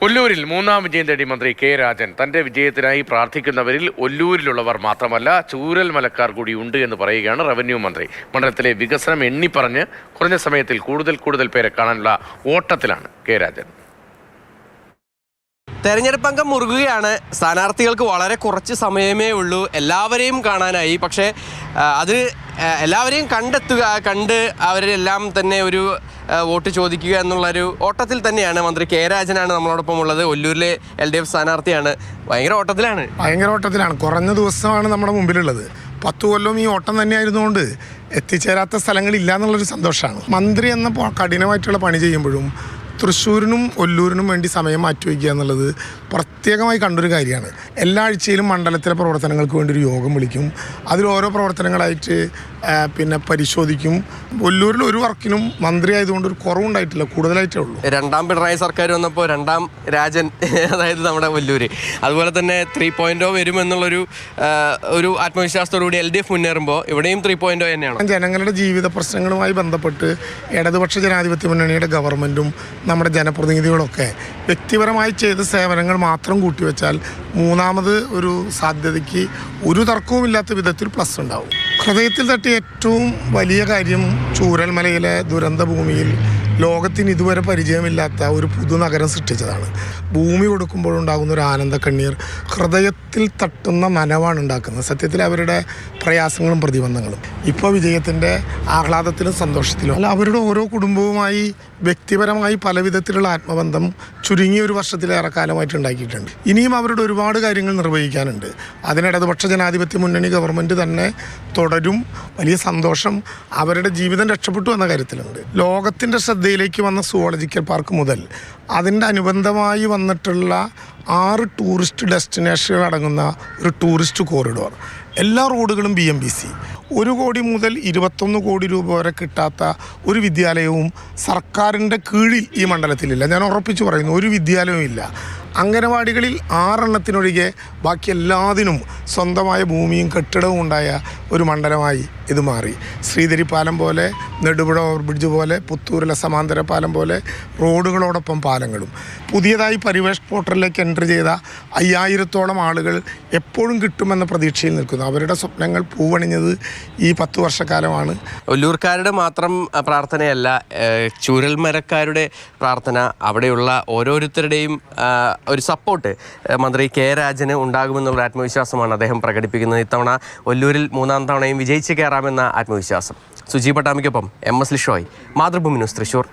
ഒല്ലൂരിൽ മൂന്നാം വിജയം തേടി മന്ത്രി കെ രാജൻ. തന്റെ വിജയത്തിനായി പ്രാർത്ഥിക്കുന്നവരിൽ ഒല്ലൂരിലുള്ളവർ മാത്രമല്ല ചൂരൽ മലക്കാർ കൂടി ഉണ്ട് എന്ന് പറയുകയാണ് റവന്യൂ മന്ത്രി. മണ്ഡലത്തിലെ വികസനം എണ്ണിപ്പറഞ്ഞ് കുറഞ്ഞ സമയത്തിൽ കൂടുതൽ പേരെ കാണാനുള്ള ഓട്ടത്തിലാണ് കെ രാജൻ. തെരഞ്ഞെടുപ്പ് അംഗം മുറുകുകയാണ്. സ്ഥാനാർത്ഥികൾക്ക് വളരെ കുറച്ച് സമയമേ ഉള്ളൂ എല്ലാവരെയും കാണാനായി. പക്ഷേ അത് എല്ലാവരെയും കണ്ട് അവരെല്ലാം തന്നെ ഒരു വോട്ട് ചോദിക്കുക എന്നുള്ളൊരു ഓട്ടത്തിൽ തന്നെയാണ്. മന്ത്രി കെ രാജനാണ് നമ്മളോടൊപ്പം ഉള്ളത്. ഒല്ലൂരിലെ LDF സ്ഥാനാർത്ഥിയാണ്. ഭയങ്കര ഓട്ടത്തിലാണ്. കുറഞ്ഞ ദിവസമാണ് നമ്മുടെ മുമ്പിലുള്ളത്. 10 കൊല്ലം ഈ ഓട്ടം തന്നെയായിരുന്നുകൊണ്ട് എത്തിച്ചേരാത്ത സ്ഥലങ്ങളില്ല എന്നുള്ളൊരു സന്തോഷമാണ്. മന്ത്രി എന്ന കഠിനമായിട്ടുള്ള പണി ചെയ്യുമ്പോഴും തൃശ്ശൂരിനും ഒല്ലൂരിനും വേണ്ടി സമയം മാറ്റിവെക്കുക എന്നുള്ളത് പ്രത്യേകമായി കണ്ടൊരു കാര്യമാണ്. എല്ലാ ആഴ്ചയിലും മണ്ഡലത്തിലെ പ്രവർത്തനങ്ങൾക്ക് വേണ്ടി ഒരു യോഗം വിളിക്കും. അതിൽ ഓരോ പ്രവർത്തനങ്ങളായിട്ട് പരിശോധിക്കും. ഒല്ലൂരിൽ ഒരു വർക്കിനും മന്ത്രി ആയതുകൊണ്ട് ഒരു കുറവുണ്ടായിട്ടില്ല, കൂടുതലായിട്ടേ ഉള്ളൂ. രണ്ടാം പിണറായി സർക്കാർ വന്നപ്പോൾ രണ്ടാം രാജൻ, അതായത് നമ്മുടെ ഒല്ലൂര്, അതുപോലെ തന്നെ 3.0 വരുമെന്നുള്ളൊരു ആത്മവിശ്വാസത്തോടുകൂടി LDF മുന്നേറുമ്പോൾ ഇവിടെയും 3.0 തന്നെയാണ്. ജനങ്ങളുടെ ജീവിത പ്രശ്നങ്ങളുമായി ബന്ധപ്പെട്ട് ഇടതുപക്ഷ ജനാധിപത്യ മുന്നണിയുടെ ഗവൺമെൻറ്റും നമ്മുടെ ജനപ്രതിനിധികളൊക്കെ വ്യക്തിപരമായി ചെയ്ത സേവനങ്ങൾ മാത്രം കൂട്ടിവെച്ചാൽ മൂന്നാമത് ഒരു സാധ്യതയ്ക്ക് ഒരു തർക്കവുമില്ലാത്ത വിധത്തിൽ പ്ലസ് ഉണ്ടാവും. ഹൃദയത്തിൽ തട്ടിയ ഏറ്റവും വലിയ കാര്യം ചൂരൽമലയിലെ ദുരന്ത ഭൂമിയിൽ ലോകത്തിന് ഇതുവരെ പരിചയമില്ലാത്ത ഒരു പുതുനഗരം സൃഷ്ടിച്ചതാണ്. ഭൂമി കൊടുക്കുമ്പോഴുണ്ടാകുന്ന ഒരു ആനന്ദ കണ്ണീർ ഹൃദയത്തിൽ തട്ടുന്ന നനവാണ് ഉണ്ടാക്കുന്നത്. സത്യത്തിൽ അവരുടെ പ്രയാസങ്ങളും പ്രതിബന്ധങ്ങളും ഇപ്പോൾ വിജയത്തിൻ്റെ ആഹ്ലാദത്തിലും സന്തോഷത്തിലും അല്ല, അവരുടെ ഓരോ കുടുംബവുമായി വ്യക്തിപരമായി പല വിധത്തിലുള്ള ആത്മബന്ധം ചുരുങ്ങിയ ഒരു വർഷത്തിലേറെ കാലമായിട്ട് ഉണ്ടാക്കിയിട്ടുണ്ട്. ഇനിയും അവരുടെ ഒരുപാട് കാര്യങ്ങൾ നിർവഹിക്കാനുണ്ട്. അതിനിടതുപക്ഷ ജനാധിപത്യ മുന്നണി ഗവൺമെൻറ് തന്നെ തുടരും. വലിയ സന്തോഷം അവരുടെ ജീവിതം രക്ഷപ്പെട്ടു എന്ന കാര്യത്തിലുണ്ട്. ലോകത്തിൻ്റെ ശ്രദ്ധയിലേക്ക് വന്ന സുവോളജിക്കൽ പാർക്ക് മുതൽ അതിൻ്റെ അനുബന്ധമായി വന്നിട്ടുള്ള 6 ടൂറിസ്റ്റ് ഡെസ്റ്റിനേഷനുകൾ അടങ്ങുന്ന ഒരു ടൂറിസ്റ്റ് കോറിഡോർ, എല്ലാ റോഡുകളും BMBC, 1 കോടി മുതൽ 21 കോടി രൂപ വരെ കിട്ടാത്ത ഒരു വിദ്യാലയവും സർക്കാരിൻ്റെ കീഴിൽ ഈ മണ്ഡലത്തിലില്ല. ഞാൻ ഉറപ്പിച്ചു പറയുന്നു, ഒരു വിദ്യാലയവും ഇല്ല. അംഗനവാടികളിൽ 6 എണ്ണത്തിനൊഴികെ ബാക്കി എല്ലാത്തിനും സ്വന്തമായ ഭൂമിയും കെട്ടിടവും ഉണ്ടായ ഒരു മണ്ഡലമായി ഇത് മാറി. ശ്രീധരി പാലം പോലെ, നെടുപുഴ ഓവർബ്രിഡ്ജ് പോലെ, പുത്തൂരിലെ സമാന്തര പാലം പോലെ റോഡുകളോടൊപ്പം പാലങ്ങളും. പുതിയതായി പരിവേഷ് പോർട്ടലിലേക്ക് എൻട്രി ചെയ്ത 5000-ഓളം ആളുകൾ എപ്പോഴും കിട്ടുമെന്ന പ്രതീക്ഷയിൽ നിൽക്കുന്നു. അവരുടെ സ്വപ്നങ്ങൾ പൂവണിഞ്ഞത് ഈ 10 വർഷക്കാലമാണ്. ഒല്ലൂർക്കാരുടെ മാത്രം പ്രാർത്ഥനയല്ല, ചൂരൽമരക്കാരുടെ പ്രാർത്ഥന, അവിടെയുള്ള ഓരോരുത്തരുടെയും ഒരു സപ്പോർട്ട് മന്ത്രി കെ രാജന് ഉണ്ടാകുമെന്നുള്ള ആത്മവിശ്വാസമാണ് അദ്ദേഹം പ്രകടിപ്പിക്കുന്നത്. ഇത്തവണ ഒല്ലൂരിൽ 3ാം തവണയും വിജയിച്ച് കയറാമെന്ന ആത്മവിശ്വാസം. സുജി പട്ടാമിക്കൊപ്പം MS ലിഷോയ്, മാതൃഭൂമി ന്യൂസ്, തൃശ്ശൂർ.